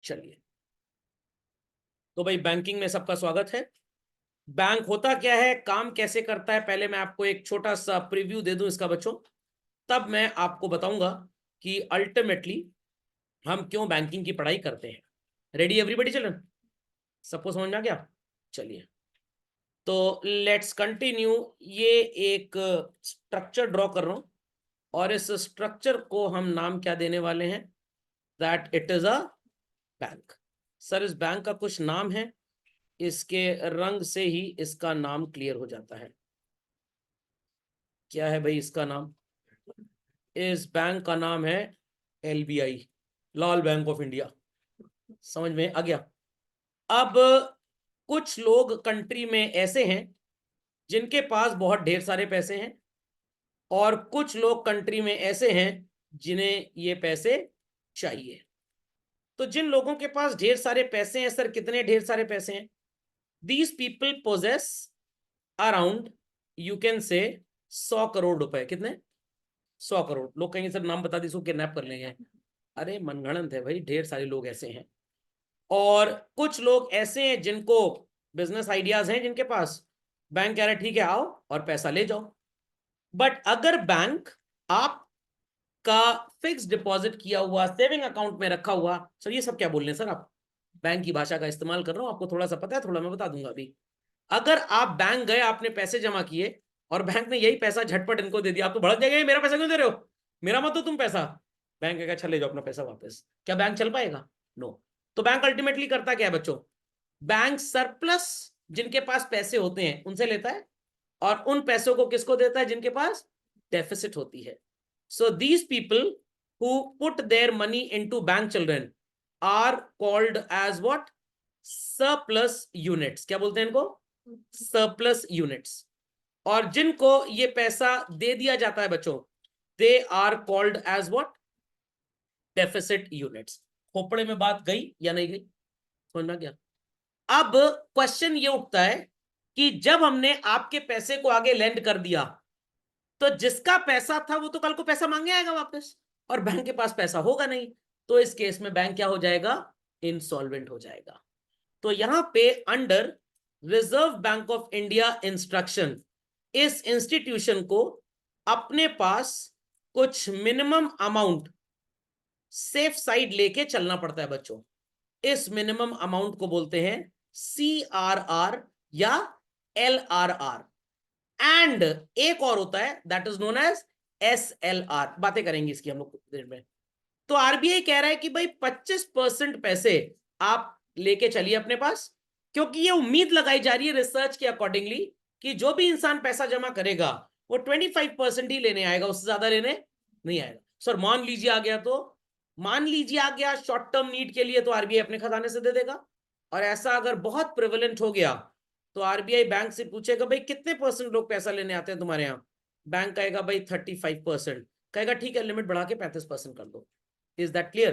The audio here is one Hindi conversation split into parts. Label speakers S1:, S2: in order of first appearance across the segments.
S1: चलिए, तो भाई बैंकिंग में सबका स्वागत है। बैंक होता क्या है, काम कैसे करता है, पहले मैं आपको एक छोटा सा प्रीव्यू दे दूं इसका बच्चों, तब मैं आपको बताऊंगा कि अल्टीमेटली हम क्यों बैंकिंग की पढ़ाई करते हैं। Ready everybody children? सबको समझ में आ गया? चलिए, तो लेट्स कंटिन्यू। ये एक स्ट्रक्चर ड्रॉ कर रहा हूं और इस स्ट्रक्चर को हम नाम क्या देने वाले हैं, that it is a bank. Sir, इस बैंक का कुछ नाम है, इसके रंग से ही इसका नाम क्लियर हो जाता है। क्या है भाई इसका नाम? इस बैंक का नाम है एलबीआई, लाल बैंक ऑफ इंडिया। समझ में आ गया? अब कुछ लोग कंट्री में ऐसे हैं जिनके पास बहुत ढेर सारे पैसे हैं, और कुछ लोग कंट्री में ऐसे हैं जिन्हें ये पैसे चाहिए। तो जिन लोगों के पास ढेर सारे पैसे हैं, सर कितने ढेर सारे पैसे हैं? These people poses around, you can say 100 crore रुपए। कितने? 100 करोड़। लोग कहेंगे सर नाम बता दी, इसको किडनैप कर लेंगे। अरे मनगढ़ंत है भाई, ढेर सारे लोग ऐसे हैं। और कुछ लोग ऐसे हैं जिनको बिजनेस आइडियाज हैं, जिनके पास बैंक कह रहा है ठीक है आओ और पैसा ले जाओ। बट अगर बैंक आपका फिक्स डिपॉजिट किया हुआ सेविंग अकाउंट में रखा हुआ, सर ये सब क्या बोल रहे हैं सर आप? बैंक की भाषा का इस्तेमाल कर रहा हूं, आपको थोड़ा सा पता है, थोड़ा मैं बता दूंगा अभी। अगर आप बैंक गए, आपने पैसे जमा किए और बैंक ने यही पैसा झटपट इनको दे दिया, आप तो भड़क जाएंगे, मेरा पैसा क्यों दे रहे हो, मेरा मत दो तुम पैसा। बैंक कहेगा अच्छा ले जाओ अपना पैसा वापस। क्या बैंक चल पाएगा? नो। तो बैंक अल्टीमेटली करता क्या है बच्चों? बैंक सरप्लस जिनके पास पैसे होते हैं उनसे लेता है, और उन पैसों को किसको देता है? जिनके पास डेफिसिट होती है। So these people who put their money into bank children are called as what? Surplus units. क्या बोलते हैं इनको? Surplus units. और जिनको ये पैसा दे दिया जाता है बच्चों, they are called as what? Deficit units. खोपड़े में बात गई या नहीं गई? समझना क्या? अब क्वेश्चन ये उठता है कि जब हमने आपके पैसे को आगे लेंड कर दिया, तो जिसका पैसा था वो तो कल को पैसा मांगने आएगा वापस, और बैंक के पास पैसा होगा नहीं। तो इस केस में बैंक क्या हो जाएगा? इंसॉल्वेंट हो जाएगा। तो यहां पे under reserve bank of India instruction, इस इंस्टीट्यूशन को अपने पास कुछ मिनिमम अमाउंट सेफ साइड लेके चलना पड़ता है बच्चों। इस मिनिमम अमाउंट को बोलते हैं CRR या LRR। एंड एक और होता है that is known as SLR। बातें करेंगे इसकी हम लोग देर में। तो आरबीआई कह रहा है कि भाई 25% पैसे आप लेके चलिए अपने पास, क्योंकि ये उम्मीद लगाई जा रही है रिसर्च के अकॉर्डिंगली कि जो भी इंसान पैसा जमा करेगा वो 25% ही लेने आएगा, उससे ज्यादा लेने नहीं आएगा। सर मान लीजिए आ गया, तो मान लीजिए आ गया शॉर्ट टर्म नीड के लिए, तो आरबीआई अपने खजाने से दे देगा। और ऐसा अगर बहुत प्रेवलेंट हो गया तो आरबीआई बैंक से पूछेगा भाई कितने परसेंट लोग पैसा लेने आते हैं तुम्हारे यहाँ? बैंक कहेगा भाई 35%। कहेगा ठीक है लिमिट बढ़ा के 35% कर दो। Is that clear?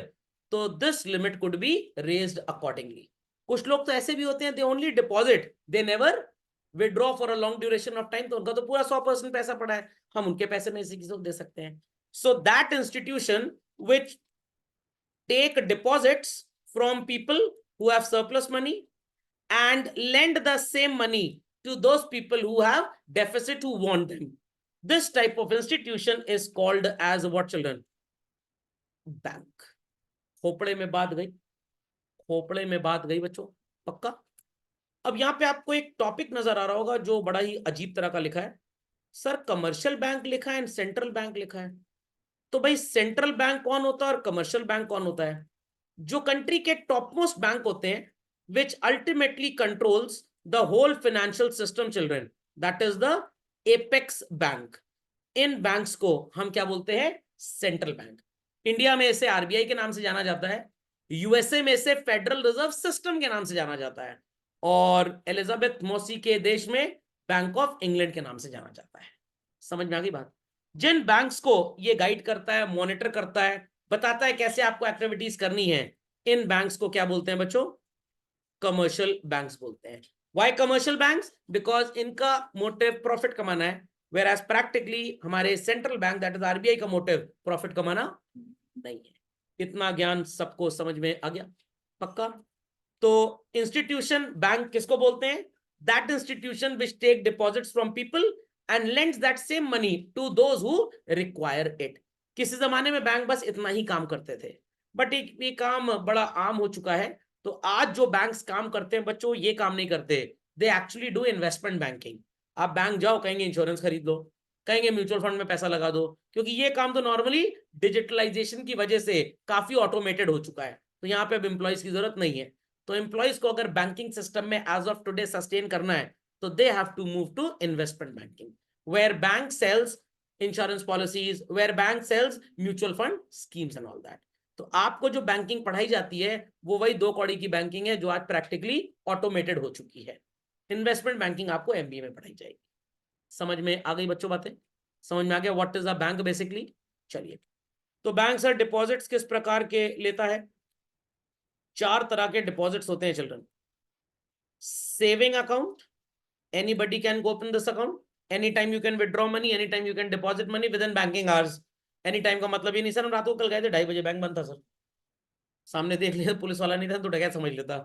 S1: तो this limit could be raised accordingly. कुछ लोग तो ऐसे भी होते हैं, they only deposit, they never withdraw for a long duration of time, तो उनका तो पूरा 100% पैसा पड़ा है, हम उनके पैसे में से किसी को दे सकते हैं। So that institution which take deposits from people who have surplus money and lend the same money to those people who have deficit, who want them. This type of institution is called as what children? Bank. खोपड़े में बात गई? खोपड़े में बात गई बच्चों? पक्का? अब यहां पे आपको एक टॉपिक नजर आ रहा होगा जो बड़ा ही अजीब तरह का लिखा है। सर कमर्शियल बैंक लिखा है एंड सेंट्रल बैंक लिखा है। तो भाई सेंट्रल बैंक कौन होता है और कमर्शियल बैंक कौन होता है? जो कंट्री के टॉप मोस्ट बैंक होते हैं, which ultimately controls the whole financial system children, that is the apex bank. इन बैंक्स को हम क्या बोलते हैं? Central bank. इंडिया में इसे आरबीआई के नाम से जाना जाता है, यूएसए में इसे फेडरल रिजर्व सिस्टम के नाम से जाना जाता है, और एलिजाबेथ मौसी के देश में बैंक ऑफ इंग्लैंड के नाम से जाना जाता है। समझ में आ गई बात? जिन बैंक्स को ये गाइड करता है, मॉनिटर करता है, बताता है कैसे आपको एक्टिविटीज करनी है, इन बैंक्स को क्या बोलते हैं बच्चों? कमर्शियल बैंक्स बोलते हैं। Why commercial banks? बिकॉज इनका मोटिव प्रॉफिट कमाना है, वेयर एज प्रैक्टिकली हमारे central bank that is RBI का मोटिव प्रॉफिट कमाना नहीं है। इतना ज्ञान सबको समझ में आ गया? पक्का? तो इंस्टीट्यूशन बैंक किसको बोलते हैं? That institution which take deposits from people and lends that same money to those who require it. किसी जमाने में बैंक बस इतना ही काम करते थे, बट ये काम बड़ा आम हो चुका है। तो आज जो बैंक्स काम करते हैं बच्चों, ये काम नहीं करते, they actually do investment banking. आप बैंक जाओ, कहेंगे इंश्योरेंस खरीद लो, कहेंगे म्यूचुअल फंड में पैसा लगा दो, क्योंकि ये काम तो नॉर्मली डिजिटलाइजेशन की वजह से काफी ऑटोमेटेड हो चुका है, तो यहाँ पे अब एम्प्लॉयज की जरूरत नहीं है। तो एम्प्लॉयज को अगर बैंकिंग सिस्टम में एज ऑफ टुडे सस्टेन करना है, तो they have to move to investment banking, where bank sells insurance policies, where bank sells mutual fund schemes and all that. तो आपको जो बैंकिंग पढ़ाई जाती है वो वही 2 कौड़ी की बैंकिंग है जो आज प्रैक्टिकली ऑटोमेटेड हो चुकी है। इन्वेस्टमेंट बैंकिंग आपको एमबीए में पढ़ाई जाएगी। समझ में आ गई बच्चों बातें? समझ में आ गया what is a bank basically? चलिए, तो बैंक सर डिपॉजिट्स किस प्रकार के लेता है? 4 तरह के डिपॉजिट्स होते हैं children. Saving account, anybody can go open this account, anytime you can withdraw money, anytime you can deposit money within banking hours। anytime का मतलब ये नहीं सर हम रात को कल गए थे 2:30 बजे बैंक बंद था सर, सामने देख लिया पुलिस वाला नहीं था तो डकैत समझ लेता।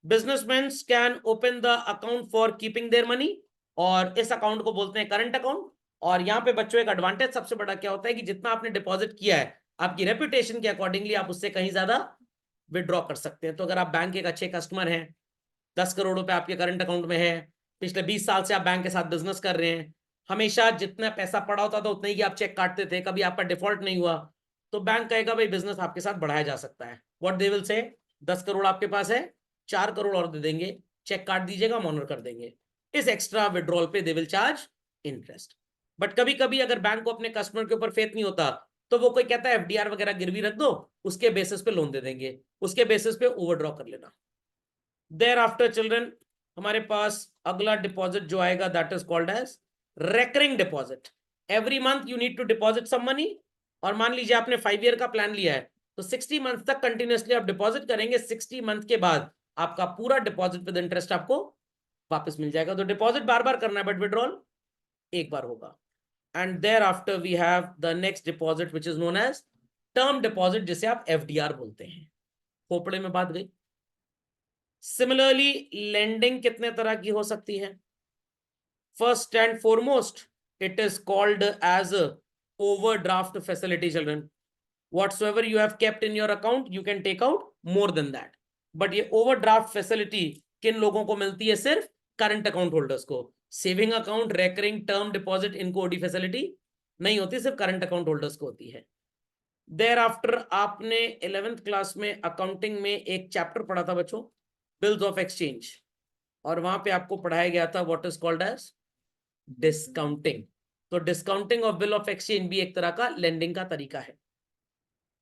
S1: Businessman can open the account for keeping their money, और इस अकाउंट को बोलते हैं करंट अकाउंट। और यहाँ पे बच्चों एक एडवांटेज सबसे बड़ा क्या होता है कि जितना आपने डिपॉजिट किया है आपकी रेपुटेशन के अकॉर्डिंगली आप उससे कहीं ज्यादा विड्रॉ कर सकते हैं। तो अगर आप बैंक के एक अच्छे कस्टमर हैं, 10 करोड़ रुपए आपके करंट अकाउंट में है, पिछले 20 साल से आप बैंक के साथ बिजनेस कर रहे हैं, हमेशा जितना पैसा पड़ा होता था उतना ही आप चेक काटते थे, कभी आपका डिफॉल्ट नहीं हुआ, तो बैंक कहेगा भाई बिजनेस आपके साथ बढ़ाया जा सकता है। What they will say, 10 crore आपके पास है, 4 करोड़ और दे देंगे, चेक काट दीजिएगा, ऑनर कर देंगे। इस एक्स्ट्रा विड्रॉल पे they will charge interest. But कभी कभी अगर बैंक को अपने कस्टमर के ऊपर फेथ नहीं होता, तो वो कोई कहता है एफडीआर वगैरह गिरवी रख दो, उसके बेसिस पे लोन दे देंगे, उसके बेसिस पे ओवरड्रॉ कर लेना। देयर आफ्टर चिल्ड्रन हमारे पास अगला डिपॉजिट जो आएगा that is called as recurring deposit. Every month you need to deposit some money, और मान लीजिए आपने 5 ईयर का प्लान लिया है, तो 60 मंथ तक कंटिन्यूअसली आप डिपॉजिट करेंगे, 60 मंथ के बाद आपका पूरा डिपॉजिट विद इंटरेस्ट आपको वापस मिल जाएगा। तो डिपॉजिट बार बार करना है बट विड्रॉल एक बार होगा। And thereafter we have the next deposit which is known as term deposit, जिसे आप एफडीआर बोलते हैं। खोपड़े में बात गई। सिमिलरली लेंडिंग कितने तरह की हो सकती है? First and foremost it is called as overdraft facility children. whatsoever you have kept in your account you can take out more than that, but ये ओवरड्राफ्ट फैसिलिटी किन लोगों को मिलती है? सिर्फ करंट अकाउंट होल्डर्स को। Saving account, recurring, term deposit, इनको ओडी फैसिलिटी नहीं होती, सिर्फ करंट अकाउंट होल्डर्स को होती है। देयर आफ्टर आपने 11th क्लास में अकाउंटिंग में एक चैप्टर पढ़ा था बच्चों, बिल्स ऑफ एक्सचेंज, और वहां पे आपको पढ़ाया गया था what is called as discounting. तो discounting of bill of exchange भी एक तरह का लेंडिंग का तरीका है।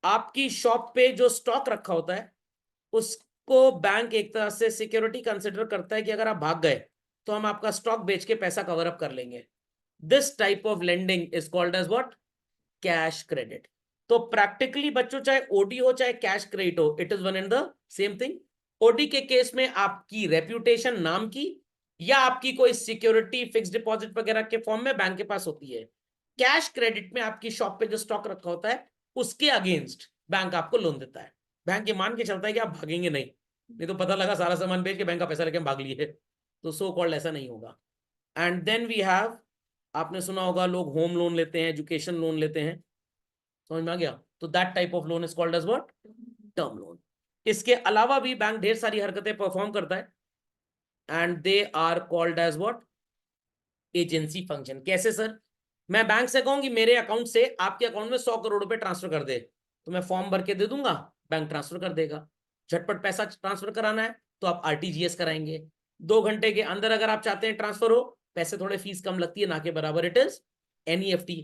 S1: आपकी शॉप पे जो स्टॉक रखा होता है उसको बैंक एक तरह से सिक्योरिटी कंसिडर करता है कि अगर आप भाग गए तो हम आपका स्टॉक बेच के पैसा कवर अप कर लेंगे। This type of lending is called as what? Cash credit. तो प्रैक्टिकली बच्चों चाहे ओडी हो चाहे कैश क्रेडिट हो, it is one and the same thing. OD के केस में आपकी रेप्यूटेशन नाम की या आपकी कोई सिक्योरिटी फिक्स डिपॉजिट वगैरह के फॉर्म में बैंक के पास होती है। कैश क्रेडिट में आपकी शॉप पे जो स्टॉक रखा होता है उसके अगेंस्ट बैंक आपको लोन देता है। बैंक ये मान के चलता है कि आप भागेंगे नहीं तो पता लगा सारा सामान बेच के बैंक का पैसा लेके भाग लिए, तो सो कॉल्ड ऐसा नहीं होगा। एंड देन वी हैव, आपने सुना होगा लोग होम लोन लेते हैं, एजुकेशन लोन लेते हैं, समझ में आ गया? तो that type of loan is called as what? Term loan. इसके अलावा भी बैंक ढेर सारी हरकतें परफॉर्म करता है and they are called as what? Agency function. कैसे सर? मैं बैंक से कहूंगी मेरे अकाउंट से आपके अकाउंट में 100 करोड़ रुपए ट्रांसफर कर दे, तो मैं फॉर्म भर के दे दूंगा, बैंक ट्रांसफर कर देगा। झटपट पैसा ट्रांसफर कराना है तो आप आरटीजीएस कराएंगे, 2 घंटे के अंदर अगर आप चाहते हैं ट्रांसफर हो, पैसे थोड़े फीस कम लगती है ना के बराबर, इट इज एनईएफटी।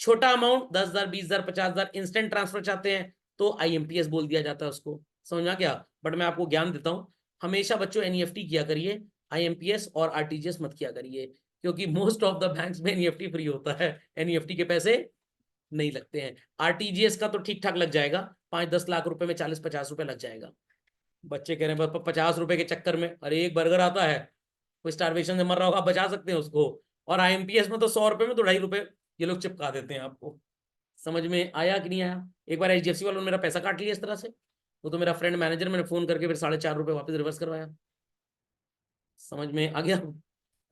S1: छोटा अमाउंट 10,000 20,000 50,000 इंस्टेंट ट्रांसफर चाहते हैं तो आईएमपीएस बोल दिया जाता है उसको, समझ में आ गया? बट मैं आपको ज्ञान देता हूं, हमेशा बच्चों एनईएफटी किया करिए, आईएमपीएस और आरटीजीएस मत किया करिए, क्योंकि मोस्ट ऑफ द बैंक्स में एनईएफटी फ्री होता है, एनईएफटी के पैसे नहीं लगते हैं। आरटीजीएस का तो ठीक ठाक लग जाएगा, 5-10 लाख रुपए में 40-50 रुपए लग जाएगा। बच्चे कह रहे हैं 50 रुपए के चक्कर में, अरे एक बर्गर आता है, कोई स्टारवेशन से मर रहा होगा, बचा सकते हैं उसको, और आईएमपीएस में तो 100 रुपए में तो 2.5 रुपए ये लोग चिपका देते हैं आपको। समझ में आया कि नहीं आया? एक बार एचडीएफसी वालों ने मेरा पैसा काट लिया इस तरह से, वो तो मेरा फ्रेंड मैनेजर, मैंने फोन करके फिर 4.5 रुपए वापस रिवर्स करवाया। समझ में आ गया?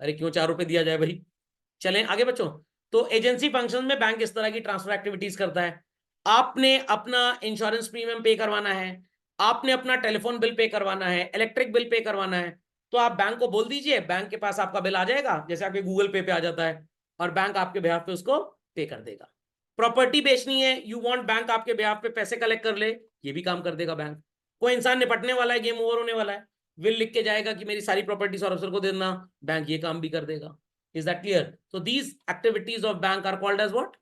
S1: अरे क्यों 4 रुपए दिया जाए भाई। चलें आगे बच्चों। तो एजेंसी फंक्शन में बैंक इस तरह की ट्रांसफर एक्टिविटीज करता है। आपने अपना इंश्योरेंस प्रीमियम पे करवाना है, आपने अपना टेलीफोन बिल पे करवाना है, इलेक्ट्रिक बिल पे करवाना है, तो आप बैंक को बोल दीजिए, बैंक के पास आपका बिल आ जाएगा, जैसे आपके गूगल पे पे आ जाता है, और बैंक आपके बिहाफ पे उसको पे कर देगा। प्रॉपर्टी बेचनी है, यू वांट बैंक आपके बिहाफ पे पैसे कलेक्ट कर ले, ये भी काम कर देगा बैंक। कोई इंसान निपटने वाला है, गेम ओवर होने वाला है, विल लिख के जाएगा कि मेरी सारी प्रॉपर्टी सौरभ सर को देना, बैंक ये काम भी कर देगा। Is that clear? So these activities of bank are called as what?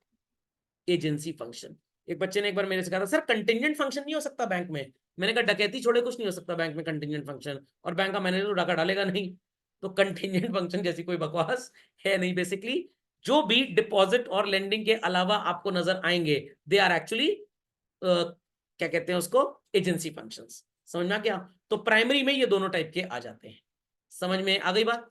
S1: Agency function. एक बच्चे ने एक बार मेरे से कहा था, सर कंटिंजेंट फंक्शन नहीं हो सकता बैंक में। मैंने कहा डकैती छोड़े कुछ नहीं हो सकता बैंक में कंटिंजेंट फंक्शन, और बैंक का मैनेजर तो डाका डालेगा नहीं। तो कंटिंजेंट फंक्शन जैसी कोई बकवास है नहीं। बेसिकली जो भी डिपॉजिट और लेंडिंग के अलावा आपको नजर आएंगे, दे आर एक्चुअली क्या कहते हैं उसको, एजेंसी फंक्शंस। समझ में आ गया? तो प्राइमरी में ये दोनों टाइप के आ जाते हैं। समझ में आ गई बात?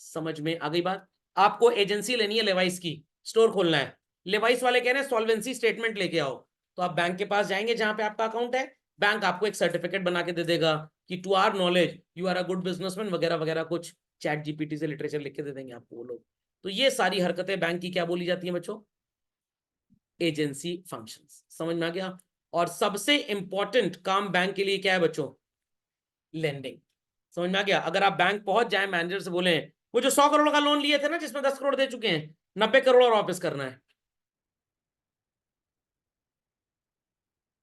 S1: समझ में आ गई बात? आपको एजेंसी लेनी है लेवाइस की, स्टोर खोलना है, लेवाइस वाले कह रहे हैं सॉल्वेंसी स्टेटमेंट लेके आओ, तो आप बैंक के पास जाएंगे जहां पे आपका अकाउंट है, बैंक आपको एक सर्टिफिकेट बना के दे देगा कि to our knowledge you are a good businessman वगैरह वगैरह, कुछ चैट जीपीटी से लिटरेचर लिख के दे देंगे आपको वो लोग। तो ये सारी हरकतें बैंक की क्या बोली जाती है बच्चों? Agency functions. समझ में आ गया? और सबसे इंपॉर्टेंट काम बैंक के लिए क्या है बच्चों? लेंडिंग। समझ में आ गया? अगर आप बैंक पहुंच जाए, मैनेजर से बोले वो जो 100 करोड़ का लोन लिए थे ना, जिसमें 10 करोड़ दे चुके हैं, 90 करोड़ और वापस करना है,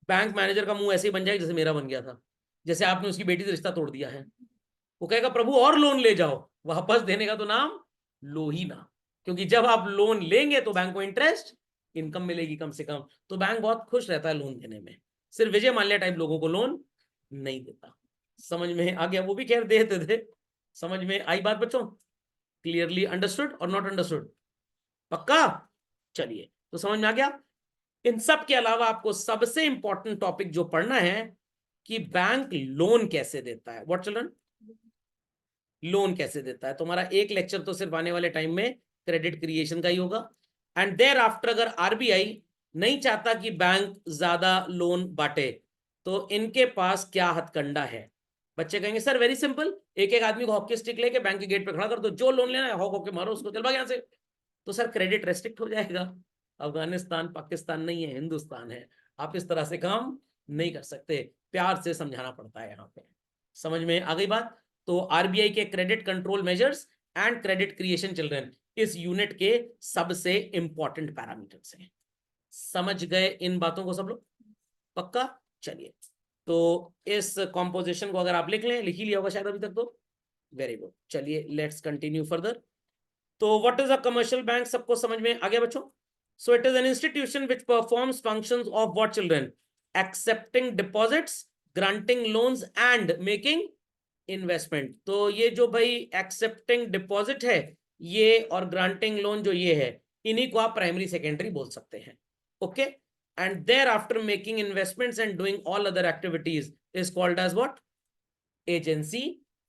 S1: बैंक मैनेजर का मुंह ऐसे ही बन जाएगा जैसे मेरा बन गया था, जैसे आपने उसकी बेटी से रिश्ता तोड़ दिया है। वो कहेगा प्रभु और लोन ले जाओ, वापस देने का तो नाम लो ही ना, क्योंकि जब आप लोन लेंगे तो बैंक को इंटरेस्ट इनकम मिलेगी कम से कम। तो बैंक बहुत खुश रहता है लोन देने में, सिर्फ विजय माल्या टाइप लोगों को लोन नहीं देता। समझ में आ गया? वो भी खैर देते थे। समझ में आई बात बच्चों? क्लियरली अंडरस्टूड और नॉट अंडरस्टूड? पक्का? चलिए, तो समझ में आ गया। इन सब के अलावा आपको सबसे इंपॉर्टेंट टॉपिक जो पढ़ना है कि बैंक लोन कैसे देता है। What children? लोन कैसे देता है। तुम्हारा एक लेक्चर तो सिर्फ आने वाले टाइम में क्रेडिट क्रिएशन का ही होगा। एंड देयर आफ्टर अगर आरबीआई नहीं चाहता कि बैंक ज्यादा लोन बांटे, तो इनके पास क्या हथकंडा है? बच्चे कहेंगे सर वेरी सिंपल, एक एक आदमी को हॉकी स्टिक लेके बैंक के गेट पे खड़ा कर दो, जो लोन लेना है हॉक होके मारो उसको, चल भाग यहां से। तो सर क्रेडिट रेस्ट्रिक्ट हो जाएगा। अफगानिस्तान पाकिस्तान नहीं है, हिंदुस्तान है। आप इस तरह से काम नहीं कर सकते, प्यार से समझाना पड़ता है यहाँ पे। समझ में आ गई बात? तो आरबीआई के credit control measures and credit creation children इस यूनिट के सबसे इंपॉर्टेंट पैरामीटर्स हैं। समझ गए इन बातों को सब लोग? पक्का? चलिए, तो इस कॉम्पोजिशन को अगर आप लिख लें, लिख ही लिया होगा शायद अभी तक तो, वेरी गुड। चलिए लेट्स कंटिन्यू फर्दर। तो what is a commercial bank, सबको समझ में आ गया बच्चों? So it is an institution which performs functions of what children? Accepting deposits, granting loans and making investment. तो ये जो भाई एक्सेप्टिंग डिपॉजिट है ये, और ग्रांटिंग लोन जो ये है, इन्हीं को आप प्राइमरी सेकेंडरी बोल सकते हैं। Okay, and thereafter making investments and doing all other activities is called as what? Agency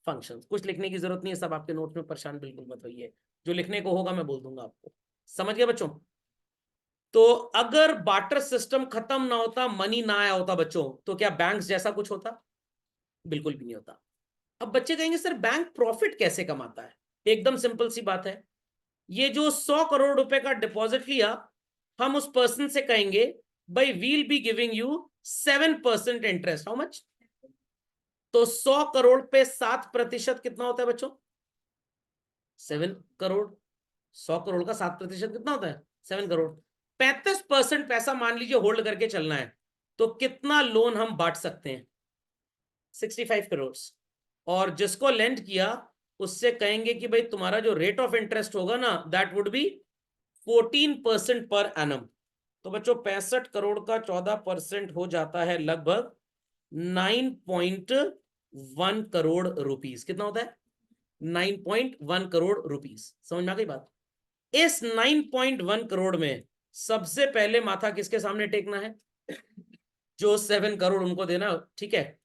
S1: functions. कुछ लिखने की जरूरत नहीं है, सब आपके नोट में, परेशान बिल्कुल मत होइए, जो लिखने को होगा मैं बोल दूंगा आपको। समझ गए बच्चों? तो अगर बार्टर सिस्टम खत्म ना होता, मनी ना आया होता बच्चों, तो क्या बैंक्स जैसा कुछ होता? बिल्कुल भी नहीं होता। अब बच्चे कहेंगे सर बैंक प्रॉफिट कैसे कमाता है? एकदम सिंपल सी बात है, ये जो 100 करोड़ रुपए का डिपॉजिट लिया, हम उस पर्सन से कहेंगे भाई we'll be giving you 7% interest. How much? तो 100 करोड़ पे 7% कितना होता है बच्चों? 7 करोड़। 100 करोड़ का 7% कितना होता है? 7 करोड़। 35% पैसा मान लीजिए होल्ड करके चलना है, तो कितना लोन हम बांट सकते हैं? 65 करोड़। और जिसको लेंड किया उससे कहेंगे कि भाई तुम्हारा जो रेट ऑफ इंटरेस्ट होगा ना, that would be 14% per annum. तो बच्चों 65 करोड़ का 14% हो जाता है लगभग 9.1 करोड़ रुपीस। कितना होता है? 9.1 करोड़ रुपीस। समझ में आ गई बात? इस 9.1 करोड़ में सबसे पहले माथा किसके सामने टेकना है? जो 7 करोड़ उनको देना, ठीक है।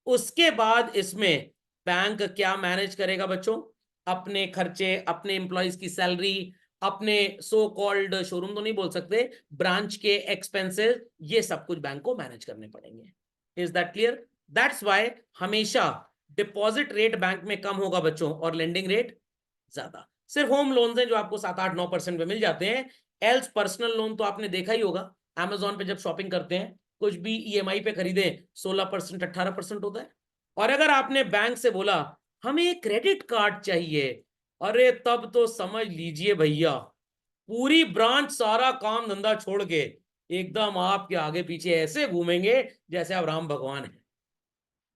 S1: उसके बाद इसमें बैंक क्या मैनेज करेगा बच्चों? अपने खर्चे, अपने एम्प्लॉइज की सैलरी, अपने सो कॉल्ड, शोरूम तो नहीं बोल सकते, ब्रांच के एक्सपेंसेस, ये सब कुछ बैंक को मैनेज करने पड़ेंगे। Is that clear? That's why हमेशा डिपॉजिट रेट बैंक में कम होगा बच्चों और लेंडिंग रेट ज्यादा। सिर्फ होम लोन है जो आपको 7-8-9% पे मिल जाते हैं, एल्स पर्सनल लोन तो आपने देखा ही होगा, अमेजोन पे जब शॉपिंग करते हैं कुछ भी ईएमआई पे खरीदे 16% 18% होता है। और अगर आपने बैंक से बोला हमें क्रेडिट कार्ड चाहिए, अरे तब तो समझ लीजिए भैया पूरी ब्रांच सारा काम धंधा छोड़ के एकदम आपके आगे पीछे ऐसे घूमेंगे जैसे आप राम भगवान हैं।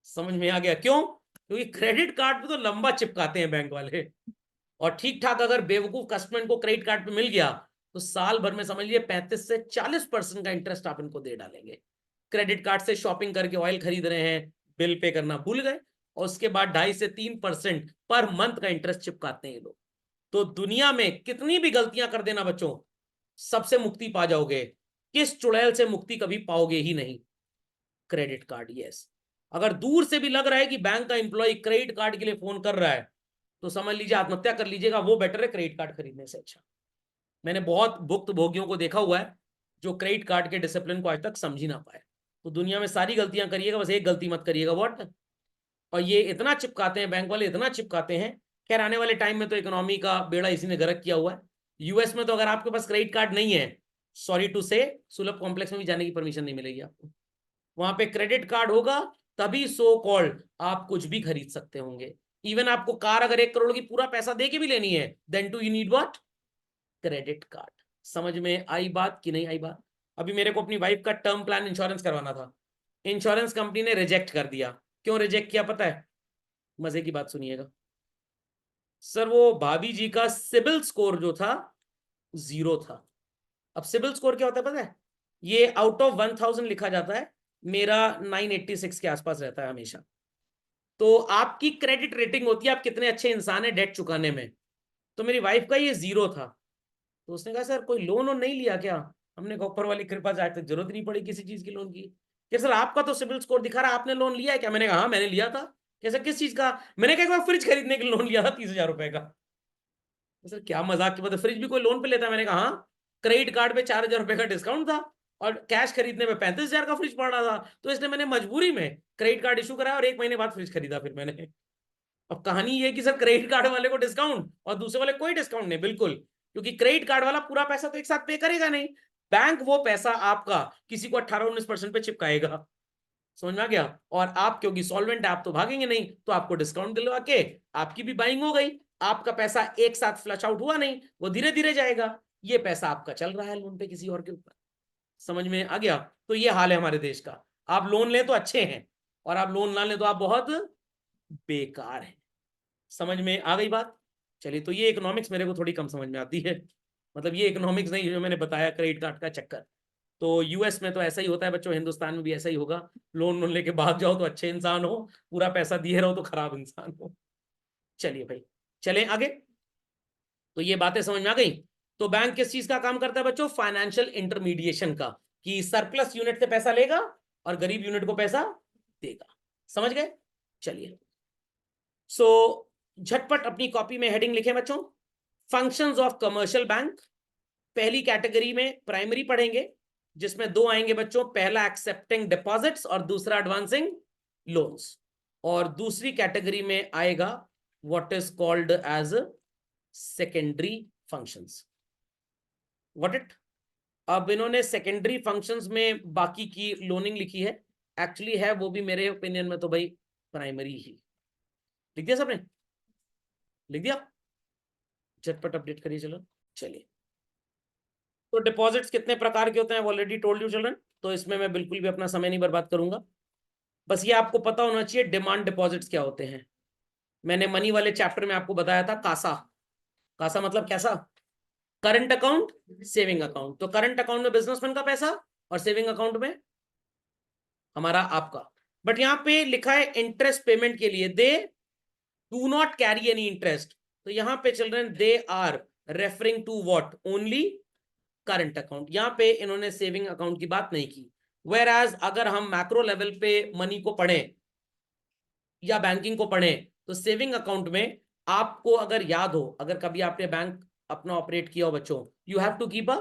S1: समझ में आ गया क्यों? क्योंकि क्रेडिट कार्ड पे तो लंबा चिपकाते हैं बैंक वाले, और ठीक ठाक अगर बेवकूफ कस्टमर को क्रेडिट कार्ड पे मिल गया तो साल भर में समझ लिए 35 से 40% का इंटरेस्ट आप इनको दे डालेंगे। क्रेडिट कार्ड से शॉपिंग करके ऑयल खरीद रहे हैं, बिल पे करना भूल गए, और उसके बाद 2.5 से 3% पर मंथ का इंटरेस्ट चिपकाते हैं ये लोग। तो दुनिया में कितनी भी गलतियां कर देना बच्चों, सबसे मुक्ति पा जाओगे, किस चुड़ैल से मुक्ति कभी पाओगे ही नहीं? Credit card. यस, अगर दूर से भी लग रहा है कि बैंक का एम्प्लॉय क्रेडिट कार्ड के लिए फोन कर रहा है तो समझ लीजिए आत्महत्या कर लीजिएगा, वो बेटर है क्रेडिट कार्ड खरीदने से अच्छा। मैंने बहुत भुक्त भोगियों को देखा हुआ है जो क्रेडिट कार्ड के डिसिप्लिन को आज तक समझ ही ना पाए। तो दुनिया में सारी गलतियां करिएगा, बस एक गलती मत करिएगा, व्हाट। और ये इतना चिपकाते हैं बैंक वाले, इतना चिपकाते हैं। खैर आने वाले टाइम में तो इकोनॉमी का बेड़ा इसी ने गर्क किया हुआ है। यूएस में तो अगर आपके पास क्रेडिट कार्ड नहीं है, सॉरी टू से, सुलभ कॉम्प्लेक्स में भी जाने की परमिशन नहीं मिलेगी आपको। वहां पे क्रेडिट कार्ड होगा तभी सो कॉल्ड आप कुछ भी खरीद सकते होंगे। इवन आपको कार अगर 1 करोड़ की पूरा पैसा दे के भी लेनी है, then too you need what? Credit card. समझ में आई बात कि नहीं आई बात? अभी मेरे को अपनी वाइफ का टर्म प्लान इंश्योरेंस करवाना था, इंश्योरेंस कंपनी ने रिजेक्ट कर दिया। क्यों रिजेक्ट किया पता है? मजे की बात सुनिएगा। सर वो भाभी जी का सिबिल स्कोर जो था 0 था। अब सिबिल स्कोर क्या होता है पता है? ये आउट ऑफ 1000 लिखा जाता है, मेरा 986 के आसपास रहता है हमेशा। तो आपकी क्रेडिट रेटिंग होती है आप कितने अच्छे इंसान है डेट चुकाने में। तो मेरी वाइफ का ये 0 था। तो उसने कहा सर कोई लोन नहीं लिया क्या? हमने कहा ऊपर वाली कृपा से आज तक जरूरत नहीं पड़ी किसी चीज की लोन की। कि सर आपका तो सिबिल स्कोर दिखा रहा है, आपने लोन लिया है क्या? मैंने कहा हाँ मैंने लिया था। कैसे किस चीज का? मैंने कहा एक बार फ्रिज खरीदने के लिए लोन लिया था 30,000 रुपए का। सर क्या मजाक की बात है, फ्रिज भी कोई लोन पे लेता है? मैंने कहा हाँ, क्रेडिट कार्ड पे 4,000 रुपए का डिस्काउंट था और कैश खरीदने में 35,000 का फ्रिज पड़ रहा था, तो इसलिए मैंने मजबूरी में क्रेडिट कार्ड इशू कराया और 1 महीने बाद फ्रिज खरीदा फिर मैंने। अब कहानी ये कि सर क्रेडिट कार्ड वाले को डिस्काउंट और दूसरे वाले कोई डिस्काउंट नहीं, बिल्कुल, क्योंकि क्रेडिट कार्ड वाला पूरा पैसा तो एक साथ पे करेगा नहीं, बैंक वो पैसा आपका किसी को 18-19% पे चिपकाएगा। समझ में आ गया? और आप क्योंकि सॉल्वेंट आप तो भागेंगे नहीं, तो आपको डिस्काउंट दिलवा के आपकी भी बाइंग हो गई, आपका पैसा एक साथ फ्लश आउट हुआ नहीं, वो धीरे धीरे जाएगा, ये पैसा आपका चल रहा है लोन पे किसी और के ऊपर। समझ में आ गया? तो ये हाल है हमारे देश का। आप लोन ले तो अच्छे हैं, और आप लोन ना ले तो आप बहुत बेकार हैं। समझ में आ गई बात? चलिए, तो ये इकोनॉमिक्स मेरे को थोड़ी कम समझ में आती है, मतलब ये इकोनॉमिक्स नहीं जो मैंने बताया क्रेडिट कार्ड का चक्कर। तो यूएस में तो ऐसा ही होता है बच्चों, हिंदुस्तान में भी ऐसा ही होगा। लोन लोन लेके भाग जाओ तो अच्छे इंसान हो, पूरा पैसा दिए रहो तो खराब इंसान हो। चलिए भाई, चलें आगे। तो ये बातें समझ में आ गई। तो बैंक किस चीज का काम करता है बच्चों? फाइनेंशियल इंटरमीडिएशन का, कि सरप्लस यूनिट से पैसा लेगा और गरीब यूनिट को पैसा देगा। समझ गए? चलिए, सो झटपट अपनी कॉपी में हेडिंग लिखें बच्चों, फंक्शंस ऑफ कमर्शियल बैंक। पहली कैटेगरी में प्राइमरी पढ़ेंगे, जिसमें 2 आएंगे बच्चों, पहला एक्सेप्टिंग डिपॉजिट्स और दूसरा एडवांसिंग लोन्स। और दूसरी कैटेगरी में आएगा what is called as secondary functions. What it? अब इन्होंने सेकेंडरी फंक्शंस में बाकी की लोनिंग लिखी है, एक्चुअली है वो भी मेरे ओपिनियन में तो भाई प्राइमरी ही। लिख दिया सबने? लिख दिया? झटपट अपडेट करिए चलो। चलिए, तो डिपॉजिट्स कितने प्रकार के होते हैं ऑलरेडी टोल्ड यू चिल्ड्रन, तो इसमें मैं बिल्कुल भी अपना समय नहीं बर्बाद करूंगा। बस ये आपको पता होना चाहिए डिमांड डिपॉजिट्स क्या होते हैं। मैंने मनी वाले चैप्टर में आपको बताया था कासा। कासा मतलब कैसा? Current account, saving account. तो करंट अकाउंट में बिजनेसमैन का पैसा और सेविंग अकाउंट में हमारा आपका। बट यहां पे लिखा है इंटरेस्ट पेमेंट के लिए they do not carry any interest. तो यहां पे children they are referring to what? Only current account. यहां पे इन्होंने सेविंग अकाउंट की बात नहीं की। वेयर एज अगर हम मैक्रो लेवल पे मनी को पढ़ें या बैंकिंग को पढ़ें, तो सेविंग अकाउंट में आपको अगर याद हो, अगर कभी आपने बैंक अपना ऑपरेट किया हो बच्चों, you have to keep a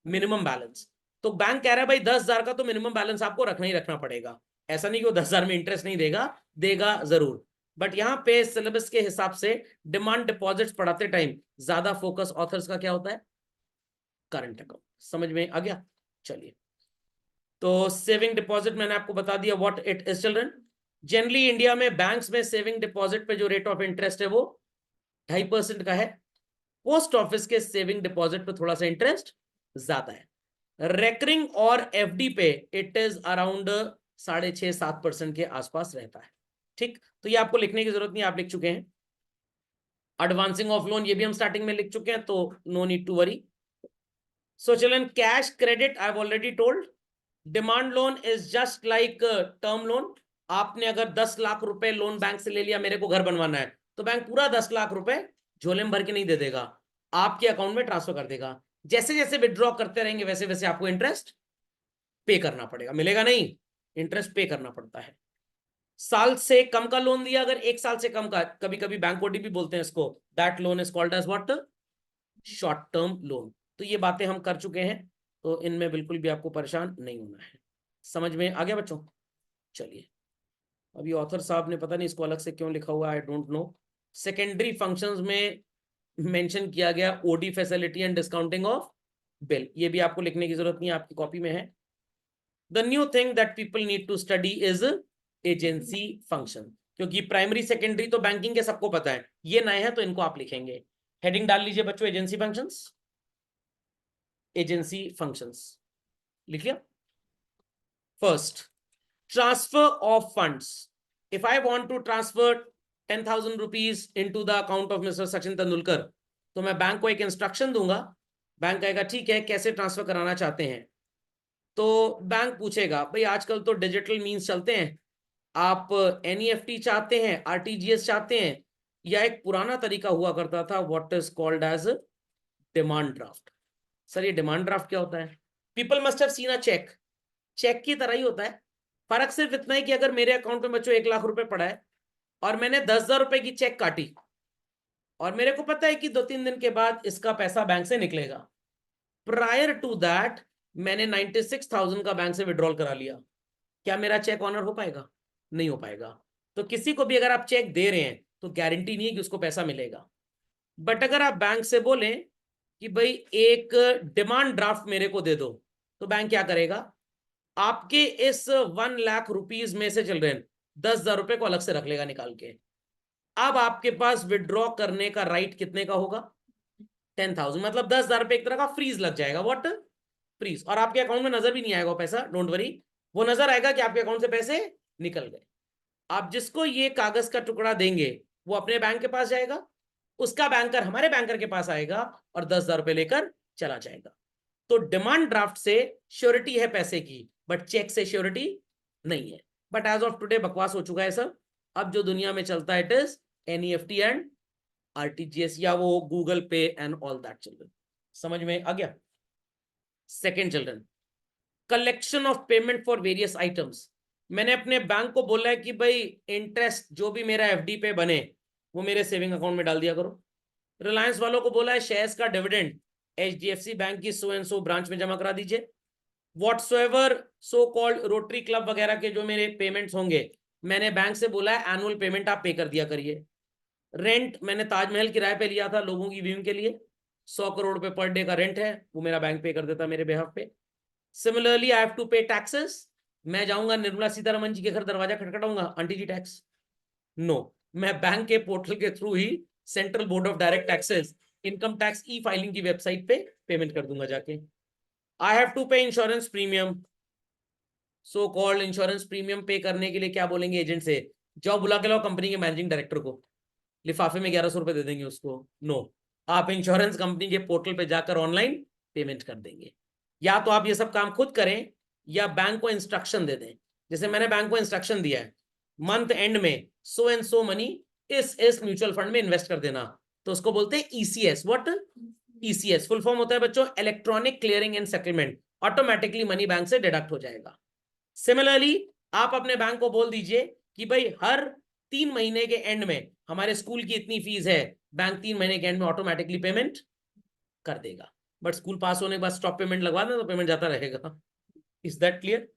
S1: minimum balance. तो बैंक कह रहा है भाई 10,000 का तो मिनिमम बैलेंस आपको रखना ही रखना पड़ेगा। ऐसा नहीं कि वो 10,000 में इंटरेस्ट नहीं देगा, देगा जरूर, बट यहाँ पे सिलेबस के हिसाब से डिमांड डिपॉजिट्स पढ़ाते टाइम ज्यादा फोकस ऑथर्स का क्या होता है, करंट अकाउंट। समझ में आ गया? चलिए, तो सेविंग डिपॉजिट मैंने आपको बता दिया what it is children. Generally India में बैंक्स में सेविंग डिपॉजिट पे जो रेट ऑफ इंटरेस्ट है वो 2.5% का है। पोस्ट ऑफिस के सेविंग डिपॉजिट पे थोड़ा सा इंटरेस्ट ज्यादा है। रेकरिंग और एफडी पे इट इज अराउंड 6.5-7% के आसपास रहता है। ठीक, तो ये आपको लिखने की जरूरत नहीं, आप लिख चुके हैं। एडवांसिंग ऑफ लोन ये भी हम स्टार्टिंग में लिख चुके हैं, तो no need to worry. So children, cash credit I have already told. Demand loan is just like term loan. आपने अगर 10 लाख रुपए लोन बैंक से ले लिया, मेरे को घर बनवाना है, तो बैंक पूरा 10 लाख रुपए झोले में भर के नहीं दे देगा, आपके अकाउंट में ट्रांसफर कर देगा। जैसे जैसे विड्रॉ करते रहेंगे वैसे वैसे आपको इंटरेस्ट पे करना पड़ेगा, मिलेगा नहीं, इंटरेस्ट पे करना पड़ता है। साल से कम का लोन दिया, अगर 1 साल से कम का, कभी कभी बैंक ओडी भी बोलते हैं इसको, that loan is called as what, short term loan. तो ये बातें हम कर चुके हैं, तो इनमें बिल्कुल भी आपको परेशान नहीं होना है। समझ में आ गया बच्चों? चलिए, अभी ऑथर साहब ने पता नहीं इसको अलग से क्यों लिखा हुआ, I don't know. Secondary functions में मेंशन किया गया OD facility and discounting of bill, ये भी आपको लिखने की जरूरत नहीं है, आपकी कॉपी में है। The new thing that people need to study is agency function, क्योंकि प्राइमरी सेकेंडरी तो बैंकिंग के सबको पता है, ये नए हैं तो इनको आप लिखेंगे। हेडिंग डाल लीजिए बच्चों, एजेंसी फंक्शंस। एजेंसी फंक्शंस लिख लिया। First, transfer of funds. If I want to transfer 10,000 rupees into the account of Mr. Sachin Tendulkar, तो मैं बैंक को एक इंस्ट्रक्शन दूंगा, बैंक कहेगा ठीक है कैसे ट्रांसफर कराना चाहते हैं, तो बैंक पूछेगा भाई आजकल तो डिजिटल मींस चलते हैं, आप एनईएफटी चाहते हैं, आरटीजीएस चाहते हैं, या एक पुराना तरीका हुआ करता था what is called as demand draft. Sir ये डिमांड ड्राफ्ट क्या होता है? People must have seen a cheque, cheque की तरह ही होता है, फर्क सिर्फ इतना है कि अगर मेरे अकाउंट में बच्चों 1 लाख रुपए पड़ा है और मैंने 10,000 रुपए की चेक काटी, और मेरे को पता है कि 2-3 दिन के बाद इसका पैसा बैंक से निकलेगा, प्रायर टू दैट मैंने 96,000 का बैंक से विड्रॉल करा लिया, क्या मेरा चेक ऑनर हो पाएगा? नहीं हो पाएगा। तो किसी को भी अगर आप चेक दे रहे हैं तो गारंटी नहीं है कि उसको पैसा मिलेगा। बट अगर आप बैंक से बोलें कि भाई एक डिमांड ड्राफ्ट मेरे को दे दो, तो बैंक क्या करेगा, आपके इस 1 लाख रुपीज में से चल रहे हैं 10,000 रुपए को अलग से रख लेगा निकाल के। अब आपके पास विड्रॉ करने का राइट कितने का होगा? 10,000, मतलब 10,000 रुपए एक तरह का फ्रीज लग जाएगा, व्हाट, फ्रीज, और आपके अकाउंट में नजर भी नहीं आएगा वो पैसा, डोंट वरी, वो नजर आएगा कि आपके अकाउंट से पैसे निकल गए। आप जिसको ये कागज का टुकड़ा देंगे वो अपने बैंक के पास जाएगा, उसका बैंकर हमारे बैंकर के पास आएगा और 10,000 रुपए लेकर चला जाएगा। तो डिमांड ड्राफ्ट से श्योरिटी है पैसे की, बट चेक से श्योरिटी नहीं है। बट एज ऑफ टुडे बकवास हो चुका है सब, अब जो दुनिया में चलता है it is NEFT and RTGS, या वो गूगल पे एंड ऑल दैट। चिल्ड्रन समझ में आ गया? Second children, collection of payment for various items. मैंने अपने बैंक को बोला है कि भाई इंटरेस्ट जो भी मेरा एफडी पे बने वो मेरे सेविंग अकाउंट में डाल दिया करो। रिलायंस वालों को बोला है शेयर्स का डिविडेंड एचडीएफसी बैंक की सो एंड सो ब्रांच में जमा करा दीजिए। Whatsoever so called rotary club वगैरह के जो मेरे पेमेंट्स होंगे, मैंने बैंक से बोला है एनुअल पेमेंट आप पे कर दिया करिए। रेंट मैंने ताजमहल किराए पे लिया था लोगों की व्यूइंग के लिए, 100 करोड़ रुपए पर डे का रेंट है, वो मेरा बैंक पे कर देता मेरे बिहाफ पे। सिमिलरली आई हैव टू पे टैक्सेस, मैं जाऊंगा निर्मला सीतारमन जी के घर दरवाजा खटखटाऊंगा, आंटी जी टैक्स, नो, मैं बैंक के पोर्टल के through he central board of direct taxes income tax e filing की वेबसाइट पे पेमेंट कर दूंगा जाके। आई हैव टू पे insurance premium, so called insurance premium पे करने के लिए क्या बोलेंगे एजेंट से, जाओ बुला के लाओ कंपनी के मैनेजिंग डायरेक्टर को, लिफाफे में 1100 रुपए दे देंगे उसको। नो, आप इंश्योरेंस कंपनी के पोर्टल पे जाकर ऑनलाइन पेमेंट कर देंगे। या तो आप ये सब काम खुद करें या बैंक को इंस्ट्रक्शन दे दें, जैसे मैंने बैंक को इंस्ट्रक्शन दिया है मंथ एंड में सो एंड सो मनी इस म्यूचुअल फंड में इन्वेस्ट कर देना, तो उसको बोलते हैं ECS. What, ECS full form होता है बच्चों electronic clearing and settlement, automatically money bank से डिडक्ट हो जाएगा। सिमिलरली आप अपने बैंक को बोल दीजिए कि भाई हर 3 महीने के एंड में हमारे स्कूल की इतनी फीस है, बैंक 3 महीने के एंड में ऑटोमेटिकली पेमेंट कर देगा। बट स्कूल पास होने के बाद स्टॉप पेमेंट लगवा दें तो पेमेंट जाता रहेगा। Is that clear?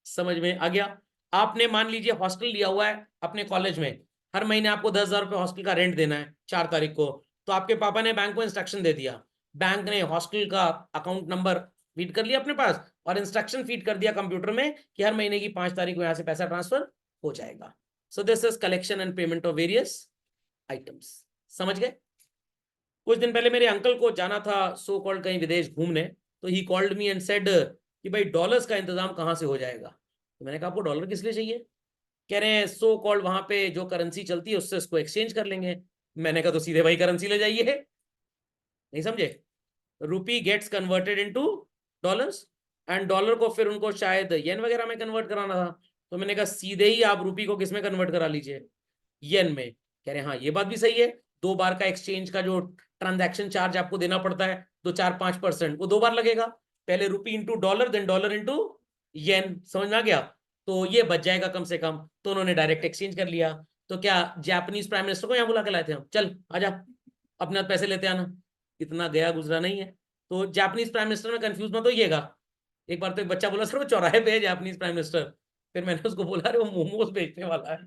S1: समझ में आ गया? आपने मान लीजिए हॉस्टल लिया हुआ है अपने कॉलेज में, हर महीने आपको 10,000 रुपये हॉस्टल का रेंट देना है 4 तारीख को, तो आपके पापा ने बैंक को इंस्ट्रक्शन दे दिया, बैंक ने हॉस्टल का अकाउंट नंबर फीड कर लिया अपने पास और इंस्ट्रक्शन फीड कर दिया कंप्यूटर में कि हर महीने की 5 तारीख को यहां से पैसा ट्रांसफर हो जाएगा। So this is collection and payment of various items. समझ गए? कुछ दिन पहले मेरे अंकल को जाना था सो कॉल्ड कहीं विदेश घूमने, तो he called me and said कि भाई डॉलर्स का इंतजाम कहाँ से हो जाएगा। तो मैंने कहा आपको डॉलर किस लिए चाहिए? कह रहे हैं सो कॉल्ड वहां पे जो करेंसी चलती है उससे इसको एक्सचेंज कर लेंगे। मैंने कहा तो सीधे भाई करेंसी ले जाइए, नहीं समझे? Rupee gets converted into dollars and dollar को फिर उनको शायद येन वगैरह में कन्वर्ट कराना था, तो मैंने कहा सीधे ही आप रूपी को किस में कन्वर्ट करा लीजिए, येन में। कह रहे हाँ ये बात भी सही है, 2 बार का एक्सचेंज का जो ट्रांजैक्शन चार्ज आपको देना पड़ता है 2-4-5% वो 2 बार लगेगा, पहले rupee into dollar then dollar into yen. समझ में आ गया? तो ये बच जाएगा कम से कम। तो उन्होंने डायरेक्ट एक्सचेंज कर लिया। तो क्या जापानीज प्राइम मिनिस्टर को यहाँ बुला के लाए थे हम, चल आजा अपने हाथ पैसे लेते आना, इतना गया गुजरा नहीं है। तो जापानीज प्राइम मिनिस्टर में कंफ्यूज मत होइएगा। एक बार तो एक बच्चा बोला सर वो चौराहे पे है जापानीज प्राइम मिनिस्टर, फिर मैंने उसको बोला अरे वो मोमोज बेचने वाला है,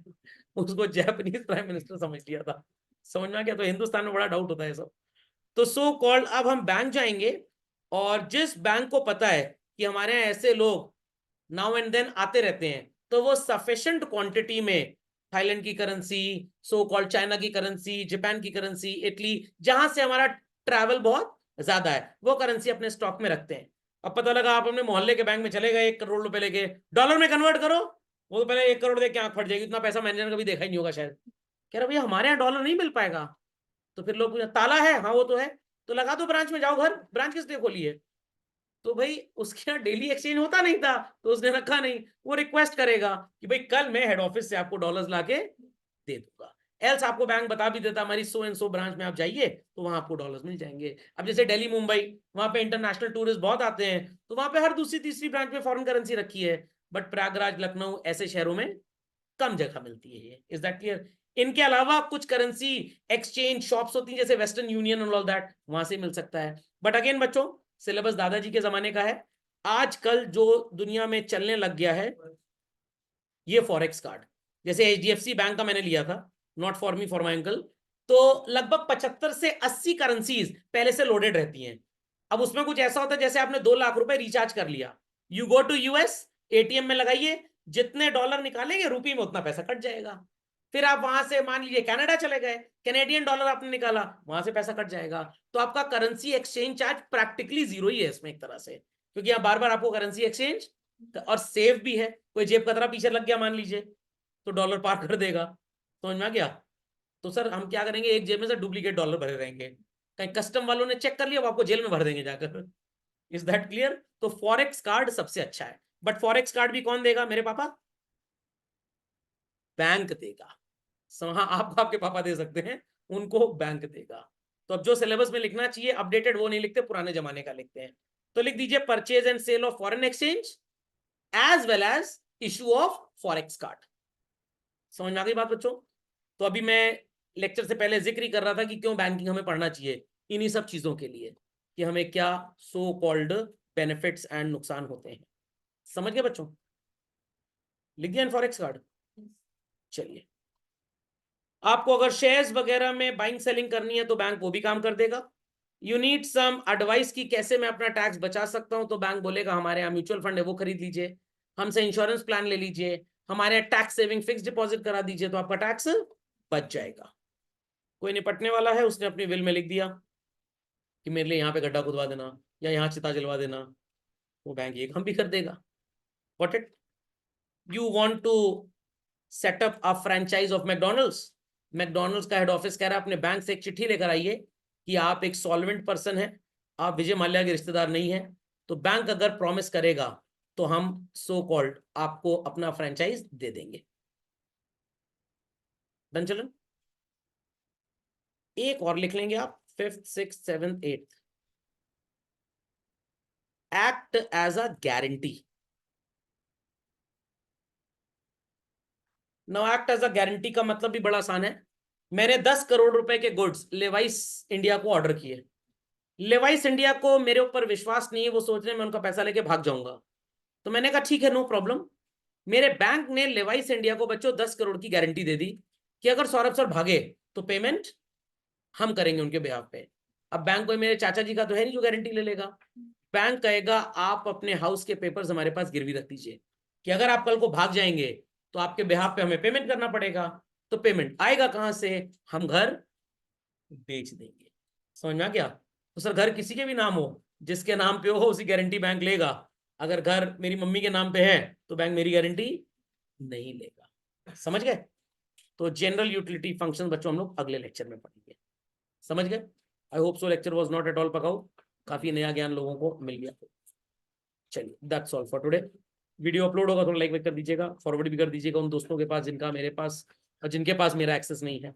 S1: उसको जापानीज प्राइम मिनिस्टर समझ लिया था। समझ में आ गया? तो हिंदुस्तान में बड़ा डाउट होता है सब। तो सो कॉल्ड अब हम बैंक जाएंगे और जिस बैंक को पता है कि हमारे यहाँ ऐसे लोग नाउ एंड देन आते रहते हैं, तो वो सफिशिएंट क्वांटिटी में थाईलैंड की करेंसी, सो कॉल्ड चाइना की करेंसी, जापान की करेंसी, इटली, जहां से हमारा ट्रैवल बहुत ज्यादा है वो करेंसी अपने स्टॉक में रखते हैं। अब पता लगा आप अपने मोहल्ले के बैंक में चले गए 1 करोड़ रुपए लेके, डॉलर में कन्वर्ट करो, वो तो पहले 1 करोड़ देख के आंख फट जाएगी, इतना पैसा मैनेजर ने कभी देखा ही नहीं होगा शायद। कह रहा भैया हमारे यहाँ डॉलर नहीं मिल पाएगा। तो फिर लोग ताला है, हाँ वो तो है, तो लगा दो ब्रांच में, जाओ घर, ब्रांच किस लिए खोली है? तो भाई उसके यहाँ डेली एक्सचेंज होता नहीं था तो उसने रखा नहीं, वो रिक्वेस्ट करेगा कि भाई कल मैं हेड ऑफिस से आपको डॉलर्स लाके दे दूंगा। एल्स आपको बैंक बता भी देता हमारी सो एंड सो ब्रांच में आप जाइए तो वहां आपको डॉलर्स मिल जाएंगे। अब जैसे दिल्ली मुंबई वहां पे इंटरनेशनल टूरिस्ट बहुत आते हैं, तो वहां पे हर दूसरी तीसरी ब्रांच में फॉरेन करेंसी रखी है, बट प्रयागराज लखनऊ ऐसे शहरों में कम जगह मिलती है ये। Is that clear? इनके अलावा कुछ करेंसी एक्सचेंज शॉप्स होती है जैसे वेस्टर्न यूनियन और ऑल दैट, वहां से मिल सकता है। बट अगेन बच्चों सिलेबस दादाजी के जमाने का है, आजकल जो दुनिया में चलने लग गया है ये फॉरेक्स कार्ड। जैसे एचडीएफसी बैंक का मैंने लिया था, not for me for my uncle, तो लगभग 75 से 80 करेंसीज पहले से लोडेड रहती हैं। अब उसमें कुछ ऐसा होता है जैसे आपने 2 लाख रुपए रिचार्ज कर लिया, you go to US, ATM में लगाइए, जितने डॉलर निकालेंगे रुपये में उतना पैसा कट जाएगा। फिर आप वहां से मान लीजिए कनाडा चले गए, कैनेडियन डॉलर आपने निकाला, वहां से पैसा कट जाएगा। तो आपका currency exchange charge practically zero ही है इसमें एक तरह से, क्योंकि यहाँ बार बार आपको करेंसी एक्सचेंज, और सेफ भी है, कोई जेब कतरा पीछे लग गया मान लीजिए तो डॉलर पार कर देगा। समझ में आ गया? तो सर हम क्या करेंगे, एक जेब में से डुप्लीकेट डॉलर भरे रहेंगे, कहीं कस्टम वालों ने चेक कर लिया वो आपको जेल में भर देंगे जाकर। Is that clear? तो फॉरेक्स कार्ड सबसे अच्छा है, बट फॉरेक्स कार्ड भी कौन देगा? मेरे पापा, बैंक देगा। हाँ आपको आपके पापा दे सकते हैं, उनको बैंक देगा। तो अब जो सिलेबस में लिखना चाहिए अपडेटेड वो नहीं लिखते, पुराने जमाने का लिखते हैं। तो लिख दीजिए purchase and sale of foreign exchange as well as issue of forex card. समझ में आ गई बात बच्चों? तो अभी मैं लेक्चर से पहले जिक्र ही कर रहा था कि क्यों बैंकिंग हमें पढ़ना चाहिए, इन्हीं सब चीजों के लिए कि हमें क्या सो कॉल्ड बेनिफिट्स एंड नुकसान होते हैं। समझ गए बच्चों? लिख दिया फॉरेक्स कार्ड? चलिए, आपको अगर शेयर्स वगैरह में बाइंग सेलिंग करनी है तो बैंक वो भी काम कर देगा। यू नीड सम एडवाइस कि कैसे मैं अपना टैक्स बचा सकता हूं, तो बैंक बोलेगा हमारे यहाँ म्यूचुअल फंड है वो खरीद लीजिए, हमसे इंश्योरेंस प्लान ले लीजिए, हमारे यहाँ टैक्स सेविंग फिक्स डिपॉजिट करा दीजिए, तो आपका टैक्स बच जाएगा। कोई निपटने वाला है उसने अपनी विल में लिख दिया कि मेरे लिए यहाँ पे गड्ढा खुदवा देना या यहाँ चिता जलवा देना, वो बैंक ये काम भी कर देगा। What it you want to set up a franchise of McDonald's, McDonald's का हेड ऑफिस कह रहा है अपने बैंक से एक चिट्ठी लेकर आइए कि आप एक सॉल्वेंट पर्सन है, आप विजय माल्या के रिश्तेदार नहीं है, तो बैंक अगर प्रॉमिस करेगा तो हम सो कॉल्ड आपको अपना फ्रेंचाइज दे देंगे। डन? चलन एक और लिख लेंगे आप, 5th 6th 7th 8th, act as a guarantee. No act as a guarantee का मतलब भी बड़ा आसान है। मैंने 10 करोड़ रुपए के गुड्स लेवाइस इंडिया को ऑर्डर किए, लेवाइस इंडिया को मेरे ऊपर विश्वास नहीं है, वो सोच रहे हैं मैं उनका पैसा लेके भाग जाऊंगा, तो मैंने कहा ठीक है नो प्रॉब्लम, मेरे बैंक ने लेवाइस इंडिया को बच्चों 10 करोड़ की गारंटी दे दी कि अगर सौरभ सर भागे तो पेमेंट हम करेंगे उनके बिहाफ पे। अब बैंक कोई मेरे चाचा जी का तो है नहीं जो गारंटी ले लेगा। बैंक कहेगा आप अपने हाउस के पेपर्स हमारे पास गिरवी रख दीजिए कि अगर आप कल को भाग जाएंगे तो आपके बिहाफ पे हमें पेमेंट करना पड़ेगा। तो पेमेंट आएगा कहां से? हम घर बेच देंगे। समझ में आ गया? तो सर घर किसी के भी नाम हो, जिसके नाम पे हो उसी गारंटी बैंक लेगा। अगर घर मेरी मम्मी के नाम पे है तो बैंक मेरी गारंटी नहीं लेगा। समझ गए? तो जनरल यूटिलिटी फंक्शन बच्चों हम लोग अगले लेक्चर में पढ़ेंगे। समझ गए? I hope so lecture was not at all पकाऊ, काफी नया ज्ञान लोगों को मिल गया। चलिए that's all for today. Video upload होगा थोड़ा लाइक कर दीजिएगा, फॉरवर्ड भी कर दीजिएगा उन दोस्तों के पास जिनका मेरे पास, जिनके पास मेरा एक्सेस नहीं है।